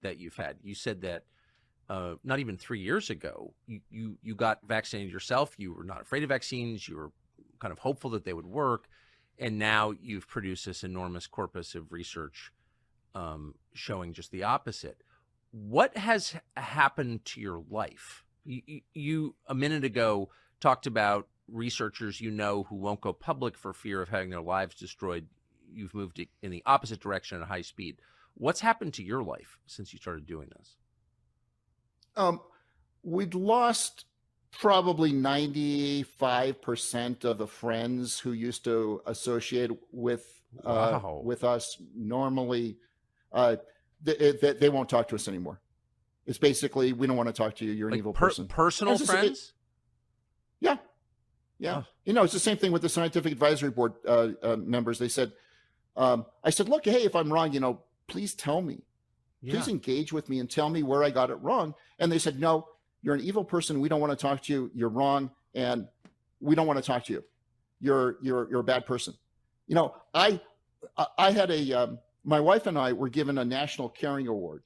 that you've had. You said that not even 3 years ago, you got vaccinated yourself. You were not afraid of vaccines. You were kind of hopeful that they would work. And now you've produced this enormous corpus of research showing just the opposite. What has happened to your life? You a minute ago talked about researchers who won't go public for fear of having their lives destroyed. You've moved in the opposite direction at high speed. What's happened to your life since you started doing this? We'd lost probably 95% of the friends who used to associate with us. Normally, they won't talk to us anymore. It's basically, we don't want to talk to you. You're an evil person. Personal friends? Yeah. Oh. It's the same thing with the scientific advisory board members. They said, I said, look, hey, if I'm wrong, please tell me. Please engage with me and tell me where I got it wrong. And they said, no, you're an evil person. We don't want to talk to you. You're wrong. And we don't want to talk to you. You're a bad person. I had my wife and I were given a National Caring Award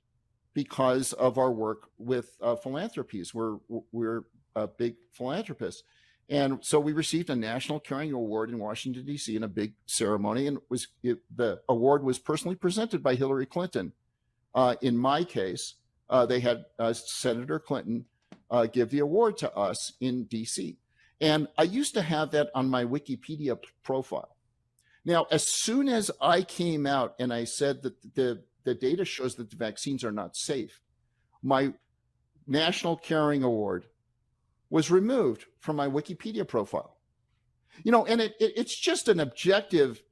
because of our work with philanthropies. We're big philanthropists. And so we received a National Caring Award in Washington, D.C. in a big ceremony. And the award was personally presented by Hillary Clinton. In my case, they had Senator Clinton give the award to us in D.C. And I used to have that on my Wikipedia profile. Now, as soon as I came out and I said that the data shows that the vaccines are not safe, my National Caring Award was removed from my Wikipedia profile. And it's just an objective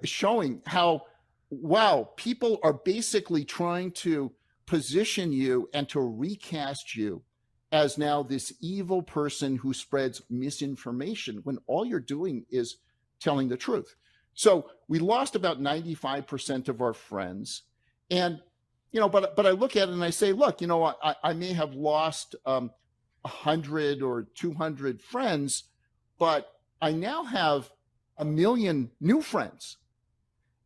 showing how, wow, people are basically trying to position you and to recast you as now this evil person who spreads misinformation when all you're doing is telling the truth. So we lost about 95% of our friends. And, but I look at it and I say, look, I may have lost 100 or 200 friends, but I now have 1 million new friends.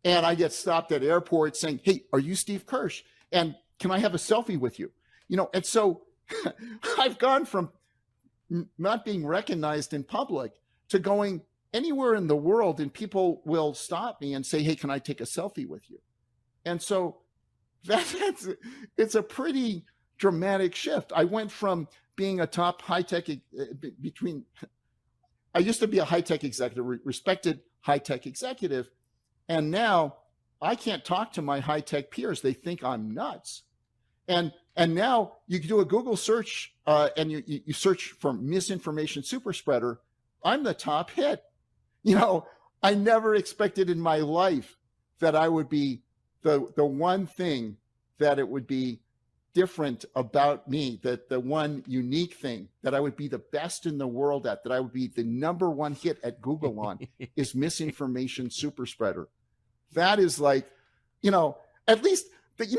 And I get stopped at airports saying, hey, are you Steve Kirsch? And can I have a selfie with you? And so I've gone from not being recognized in public to going anywhere in the world and people will stop me and say, hey, can I take a selfie with you? And so it's a pretty dramatic shift. I went from being a top high-tech I used to be a high-tech executive, respected high-tech executive. And now I can't talk to my high-tech peers. They think I'm nuts. And now you can do a Google search and you search for misinformation super spreader. I'm the top hit. I never expected in my life that I would be the one thing that it would be different about me, that the one unique thing that I would be the best in the world at, that I would be the #1 hit at Google on is misinformation super spreader. That is like, at least, but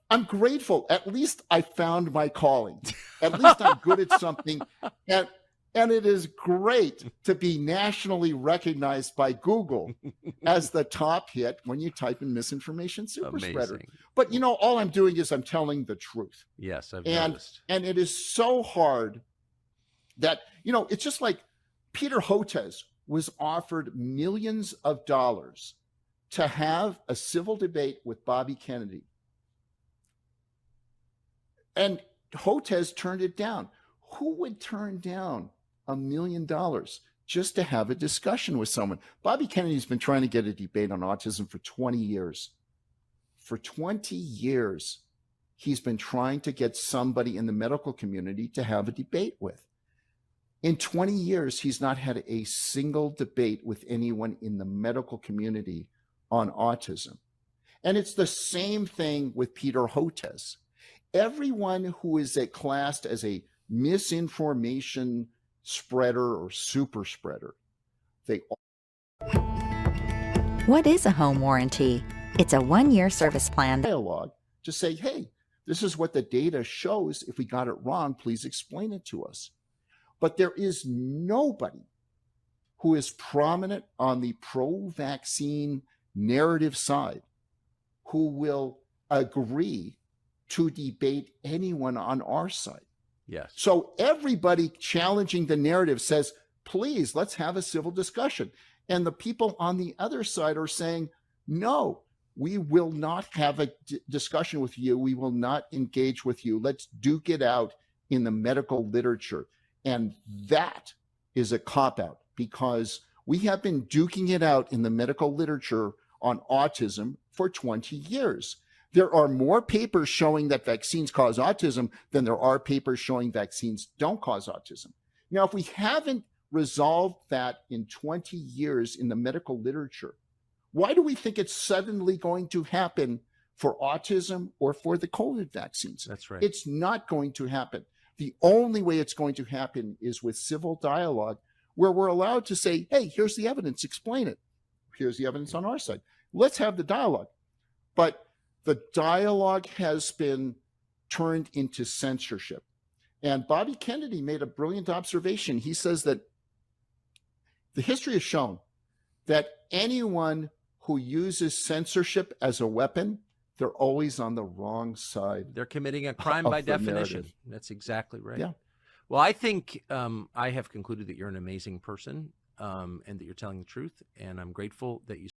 I'm grateful. At least I found my calling. At least I'm good at something. And it is great to be nationally recognized by Google as the top hit when you type in misinformation super spreader. But all I'm doing is I'm telling the truth. Yes, I've noticed. And it is so hard that, it's just like Peter Hotez was offered millions of dollars to have a civil debate with Bobby Kennedy. And Hotez turned it down. Who would turn down $1 million just to have a discussion with someone? Bobby Kennedy's been trying to get a debate on autism for 20 years. For 20 years, he's been trying to get somebody in the medical community to have a debate with. In 20 years, he's not had a single debate with anyone in the medical community on autism. And it's the same thing with Peter Hotez. Everyone who is classed as a misinformation spreader or super spreader, What is a home warranty? It's a 1-year service plan. Dialogue to say, hey, this is what the data shows. If we got it wrong, please explain it to us. But there is nobody who is prominent on the pro-vaccine narrative side who will agree to debate anyone on our side. Yes. So everybody challenging the narrative says, please, let's have a civil discussion. And the people on the other side are saying, no, we will not have a discussion with you. We will not engage with you. Let's duke it out in the medical literature. And that is a cop-out, because we have been duking it out in the medical literature on autism for 20 years. There are more papers showing that vaccines cause autism than there are papers showing vaccines don't cause autism. Now, if we haven't resolved that in 20 years in the medical literature, why do we think it's suddenly going to happen for autism or for the COVID vaccines? That's right. It's not going to happen. The only way it's going to happen is with civil dialogue, where we're allowed to say, hey, here's the evidence, explain it. Here's the evidence on our side. Let's have the dialogue. But the dialogue has been turned into censorship. And Bobby Kennedy made a brilliant observation. He says that the history has shown that anyone who uses censorship as a weapon, they're always on the wrong side. They're committing a crime by definition. Narrative. That's exactly right. Yeah. Well, I think I have concluded that you're an amazing person and that you're telling the truth. And I'm grateful that you